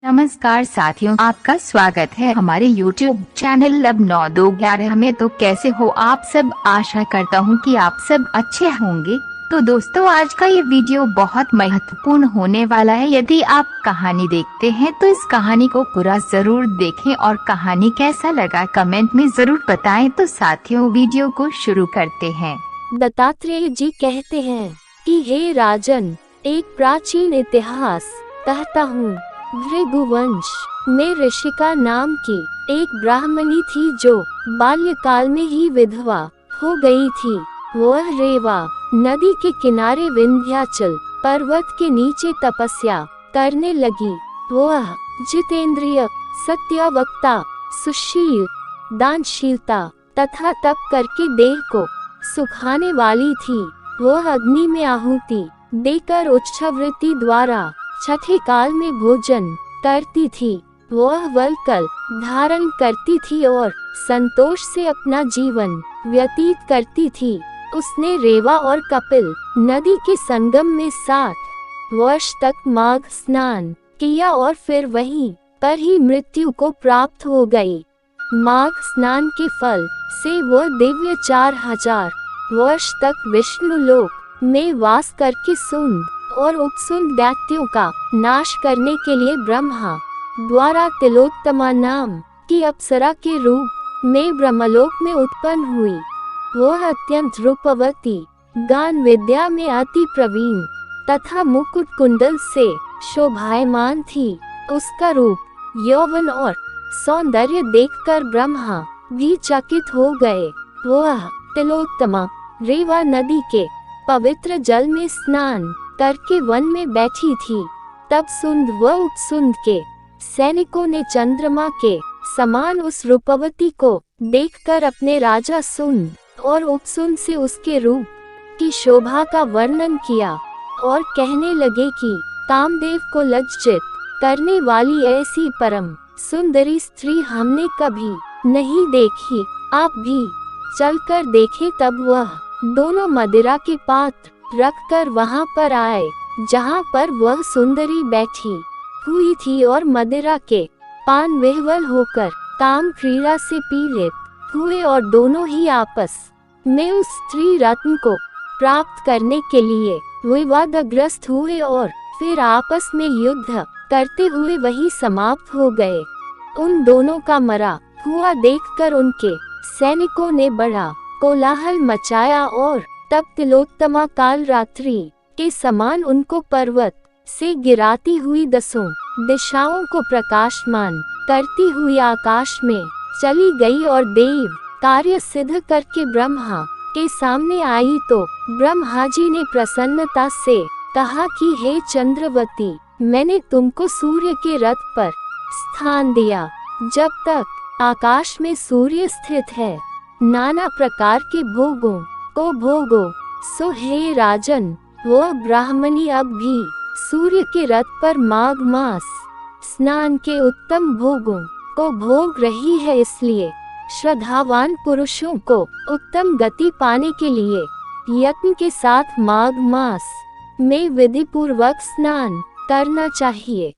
नमस्कार साथियों, आपका स्वागत है हमारे YouTube चैनल लब 9211 में। तो कैसे हो आप सब? आशा करता हूँ कि आप सब अच्छे होंगे। तो दोस्तों, आज का ये वीडियो बहुत महत्वपूर्ण होने वाला है। यदि आप कहानी देखते हैं तो इस कहानी को पूरा जरूर देखें और कहानी कैसा लगा कमेंट में जरूर बताएं। तो साथियों, वीडियो को शुरू करते हैं। दत्तात्रेय जी कहते हैं कि हे राजन, एक प्राचीन इतिहास कहता हूँ। भृगुवंश में ऋषिका नाम की एक ब्राह्मणी थी जो बाल्यकाल में ही विधवा हो गई थी। वह रेवा नदी के किनारे विंध्याचल पर्वत के नीचे तपस्या करने लगी। वह जितेंद्रिय, सत्यवक्ता, सुशील, दानशीलता तथा तप करके देह को सुखाने वाली थी। वह अग्नि में आहुति देकर उच्छृंखलवृत्ति द्वारा छठे काल में भोजन करती थी। वह वल्कल धारण करती थी और संतोष से अपना जीवन व्यतीत करती थी। उसने रेवा और कपिल नदी के संगम में 7 वर्ष तक माघ स्नान किया और फिर वहीं पर ही मृत्यु को प्राप्त हो गई। माघ स्नान के फल से वह दिव्य 4000 वर्ष तक विष्णु लोक में वास करके सुंद और उपसुंद दैत्यों का नाश करने के लिए ब्रह्मा द्वारा तिलोत्तमा नाम की अप्सरा के रूप में ब्रह्मलोक में उत्पन्न हुई। वह अत्यंत रूपवती, गान विद्या में अति प्रवीण तथा मुकुट कुंडल से शोभायमान थी। उसका रूप, यौवन और सौंदर्य देखकर ब्रह्मा भी चकित हो गए। वह तिलोत्तमा रेवा नदी के पवित्र जल में स्नान करके वन में बैठी थी। तब सुंद व उपसुंद के सैनिकों ने चंद्रमा के समान उस रूपवती को देखकर अपने राजा सुंद और उपसुंद से उसके रूप की शोभा का वर्णन किया और कहने लगे कि कामदेव को लज्जित करने वाली ऐसी परम सुंदरी स्त्री हमने कभी नहीं देखी। आप भी चलकर देखें। तब वह दोनों मदिरा के पात्र रखकर वहां पर आए जहां पर वह सुंदरी बैठी हुई थी और मदिरा के पान विह्वल होकर काम क्रीड़ा से पीड़ित हुए और दोनों ही आपस में उस स्त्री रत्न को प्राप्त करने के लिए विवादग्रस्त हुए और फिर आपस में युद्ध करते हुए वही समाप्त हो गए। उन दोनों का मरा हुआ देखकर उनके सैनिकों ने बड़ा कोलाहल मचाया और तब तिलोत्तमा काल रात्रि के समान उनको पर्वत से गिराती हुई 10 दिशाओं को प्रकाशमान करती हुई आकाश में चली गई और देव कार्य सिद्ध करके ब्रह्मा के सामने आई। तो ब्रह्मा जी ने प्रसन्नता से कहा कि हे चंद्रवती, मैंने तुमको सूर्य के रथ पर स्थान दिया। जब तक आकाश में सूर्य स्थित है, नाना प्रकार के भोगों को भोगो। सो हे राजन, वह ब्राह्मणी अब भी सूर्य के रथ पर माघ मास स्नान के उत्तम भोगों को भोग रही है। इसलिए श्रद्धावान पुरुषों को उत्तम गति पाने के लिए यत्न के साथ माघ मास में विधि पूर्वक स्नान करना चाहिए।